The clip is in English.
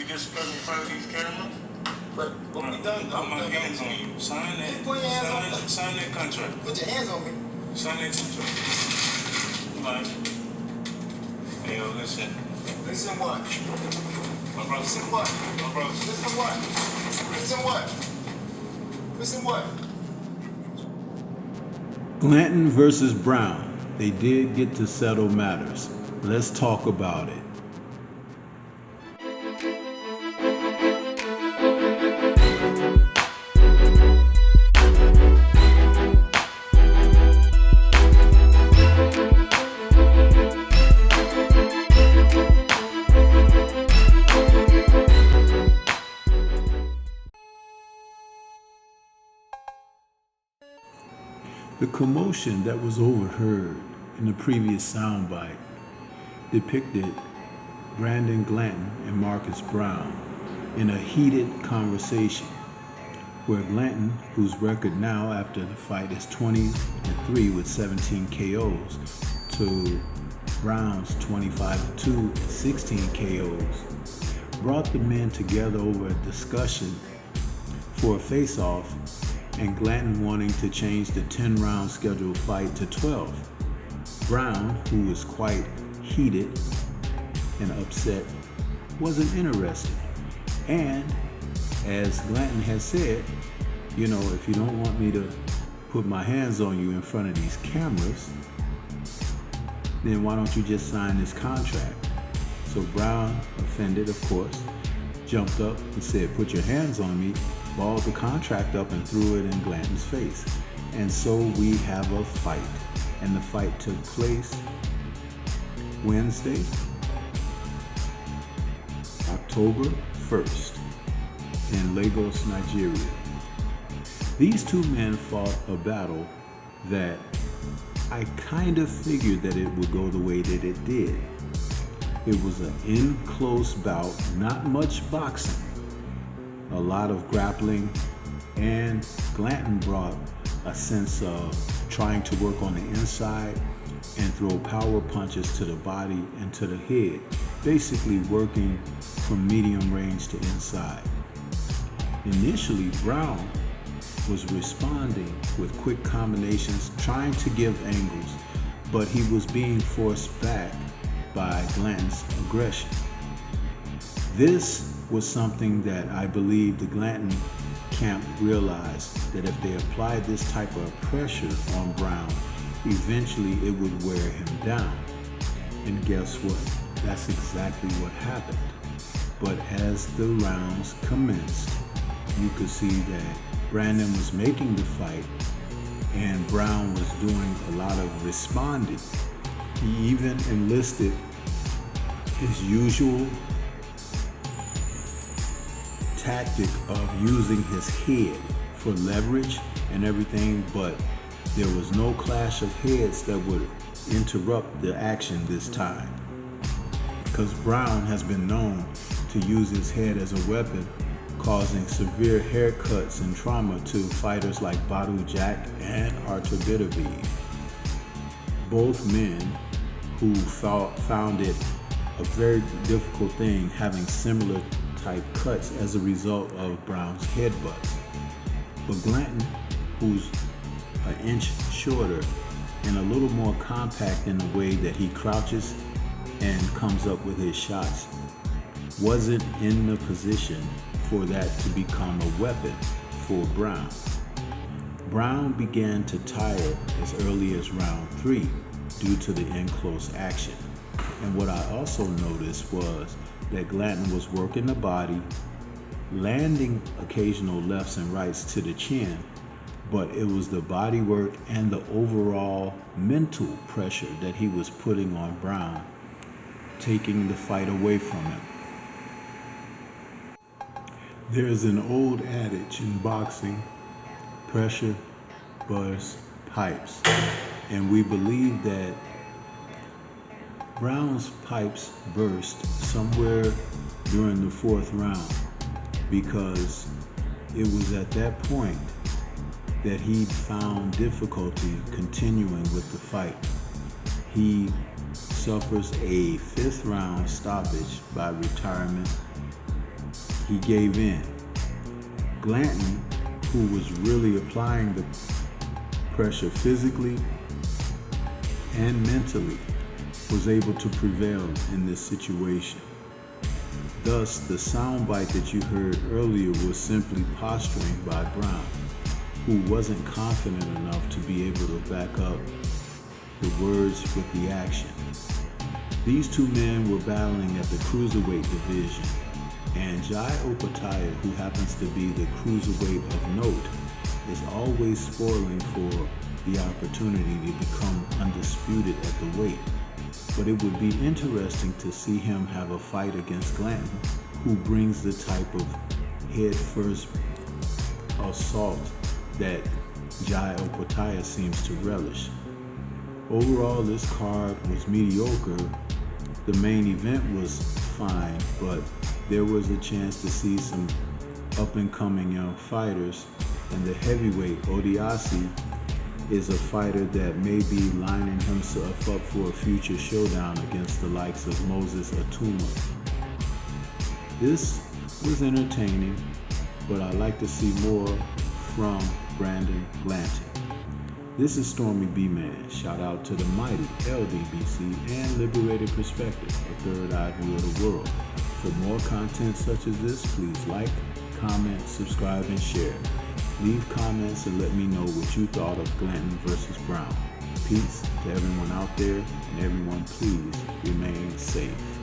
get stuck in front of these cameras? But we done. Put my hands on you. Sign that. Put your hands on me. Sign that contract. Put your hands on me. Sign that contract. Like, hey, yo, listen. Listen what? My brother. Listen what? My brother. Listen what? Listen what? Listen what? Glanton versus Browne. They did get to settle matters. Let's talk about it. The commotion that was overheard in the previous soundbite depicted Brandon Glanton and Marcus Browne in a heated conversation where Glanton, whose record now after the fight is 20-3 with 17 KOs, to Browne's 25-2 16 KOs, brought the men together over a discussion for a face-off, and Glanton wanting to change the 10-round scheduled fight to 12. Browne, who was quite heated and upset, wasn't interested. And as Glanton has said, you know, if you don't want me to put my hands on you in front of these cameras, then why don't you just sign this contract? So Browne, offended of course, jumped up and said, put your hands on me, balled the contract up and threw it in Glanton's face. And so we have a fight. And the fight took place Wednesday, October 1st in Lagos, Nigeria. These two men fought a battle that I kind of figured that it would go the way that it did. It was an in-close bout, not much boxing, a lot of grappling, and Glanton brought a sense of trying to work on the inside and throw power punches to the body and to the head, basically working from medium range to inside. Initially, Browne was responding with quick combinations, trying to give angles, but he was being forced back by Glanton's aggression. This was something that I believe the Glanton camp realized, that if they applied this type of pressure on Browne, eventually it would wear him down. And guess what? That's exactly what happened. But as the rounds commenced, you could see that Brandon was making the fight and Browne was doing a lot of responding. He even enlisted his usual tactic of using his head for leverage and everything, but there was no clash of heads that would interrupt the action this time, because Browne has been known to use his head as a weapon, causing severe haircuts and trauma to fighters like Badu Jack and Artur Beterbiev. Both men who found it a very difficult thing having similar type cuts as a result of Browne's headbutts. But Glanton, who's an inch shorter and a little more compact in the way that he crouches and comes up with his shots, wasn't in the position for that to become a weapon for Browne. Browne began to tire as early as round 3 due to the in-close action. And what I also noticed was that Glanton was working the body, landing occasional lefts and rights to the chin, but it was the body work and the overall mental pressure that he was putting on Browne, taking the fight away from him. There's an old adage in boxing, pressure bursts pipes, and we believe that Browne's pipes burst somewhere during the 4th round, because it was at that point that he found difficulty continuing with the fight. He suffers a 5th round stoppage by retirement, he gave in. Glanton, who was really applying the pressure physically and mentally, was able to prevail in this situation. Thus, the soundbite that you heard earlier was simply posturing by Browne, who wasn't confident enough to be able to back up the words with the action. These two men were battling at the cruiserweight division, and Jai Opetaia, who happens to be the cruiserweight of note, is always spoiling for the opportunity to become undisputed at the weight. But it would be interesting to see him have a fight against Glanton, who brings the type of head-first assault that Jai Opetaia seems to relish. Overall, this card was mediocre. The main event was fine, but there was a chance to see some up-and-coming young fighters, and the heavyweight Odiasi is a fighter that may be lining himself up for a future showdown against the likes of Moses Atuma. This was entertaining, but I'd like to see more from Brandon Glanton. This is Stormy B-Man. Shout out to the mighty LDBC and Liberated Perspective, a third eye view of the world. For more content such as this, please like, comment, subscribe, and share. Leave comments and let me know what you thought of Glanton versus Browne. Peace to everyone out there, and everyone please remain safe.